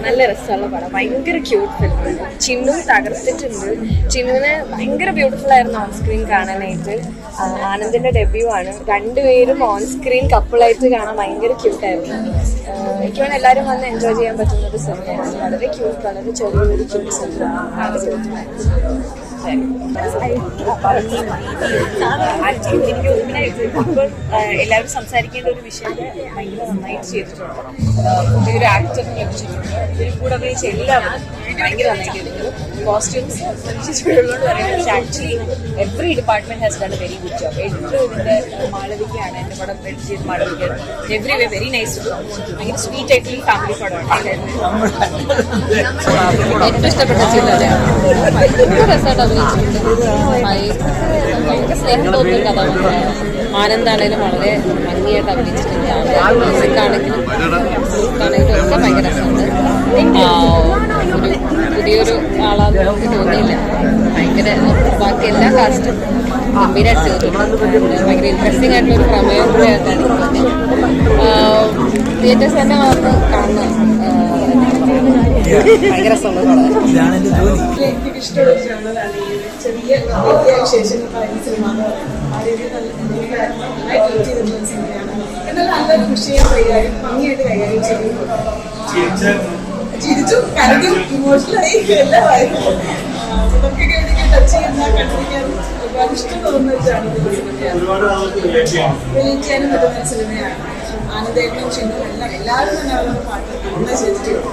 നല്ല രസമുള്ള പടം, ഭയങ്കര ക്യൂട്ട് ഫിലിമാണ്. ചിന്നു തകർത്തിട്ടുണ്ട്. ചിന്നുവിന് ഭയങ്കര ബ്യൂട്ടിഫുൾ ആയിരുന്നു ഓൺ സ്ക്രീൻ കാണാനായിട്ട്. ആനന്ദിന്റെ ഡെബ്യൂ ആണ്. രണ്ടുപേരും ഓൺ സ്ക്രീൻ കപ്പിളായിട്ട് കാണാൻ ഭയങ്കര ക്യൂട്ടായിരുന്നു. എനിക്ക് വേണം എല്ലാവരും വന്ന് എൻജോയ് ചെയ്യാൻ പറ്റുന്ന ഒരു സിനിമയാണ്. വളരെ ക്യൂട്ട്, വളരെ ചെറിയൊരു ക്യൂട്ട് സിനിമയാണ്. എല്ലാവരും സംസാരിക്കേണ്ട ഒരു വിഷയം ഭയങ്കര നന്നായിട്ട് ചെയ്തിട്ടുണ്ട്. പുതിയൊരു ആക്ടറിന് ലഭിച്ചിട്ടുണ്ട്. ഇതിൽ കൂടെ അഭിനയിച്ച എല്ലാവരും ഭയങ്കര നന്നായിട്ട് ചെയ്തിട്ടുണ്ട്. കോസ്റ്റ്യൂംസ് ഉള്ളതുകൊണ്ട് പറയുന്നത് പക്ഷേ actually every department has done A very good job. ഏറ്റവും ഇതിന്റെ മാളവികയാണ് എൻ്റെ പടം എഡിറ്റ് ചെയ്ത് മാളവിക. എവറി വേ വെരി നൈസ്. ഭയങ്കര സ്വീറ്റ് ആയിട്ടുള്ള ഫാമിലി പടമാണ്. ഏറ്റവും ഇഷ്ടപ്പെട്ട ചിത്രമാണ്. ഭയങ്കര രസമായിട്ട് അഭിനയിച്ചിട്ടുണ്ട്. ഭയങ്കര സ്നേഹം തോന്നുന്ന കഥാപാത്രമാണ്. ആനന്ദാണേലും വളരെ ഭംഗിയായിട്ട് അഭിനയിച്ചിട്ടുണ്ട്. മ്യൂസിക്കാണെങ്കിലും ഒക്കെ ഭയങ്കര രസമുണ്ട്. ഒരു പുതിയൊരു ആളാന്ന് നമുക്ക് തോന്നിയില്ല. ഭയങ്കര ബാക്കി എല്ലാ കാസ്റ്റും ഗംഭീരമായിട്ട് ചെയ്തിട്ടുണ്ട്. ഭയങ്കര ഇൻട്രസ്റ്റിംഗ് ആയിട്ടുള്ളൊരു പ്രമേയം കൂടെയായിട്ടാണ് തോന്നിയത്. തിയേറ്റേഴ്സ് തന്നെ വന്ന് കാണണം. ഭയങ്കര രസമുള്ള പടമാണ്. എനിക്ക് ഇഷ്ടമുള്ള ഒരു ജോണറാണ് ഈ ചെറിയ വിശേഷങ്ങൾ പറയുന്ന സിനിമ എന്ന് പറയുന്നത്. സിനിമയാണ്. എന്നാൽ നല്ലൊരു വിഷയം ഭംഗിയായിട്ട് കൈകാര്യം ചെയ്തു. ചിരിച്ചും കരഞ്ഞും ഇമോഷണലായി എല്ലാമായിരുന്നു. നമുക്കൊക്കെ എവിടെയെങ്കിലും ടച്ച് ചെയ്യുന്ന കണ്ടിരിക്കാൻ ഒരുപാട് ഇഷ്ടം തോന്നുന്ന ഒരു സിനിമയാണ്. റിലേറ്റ് ചെയ്യാനും പറ്റുന്ന സിനിമയാണ്. ആനന്ദേട്ടനും ചിന്നും എല്ലാവരും തന്നെ അവരുടെ പാട്ട് നന്നായി ചെയ്തിട്ടുണ്ട്.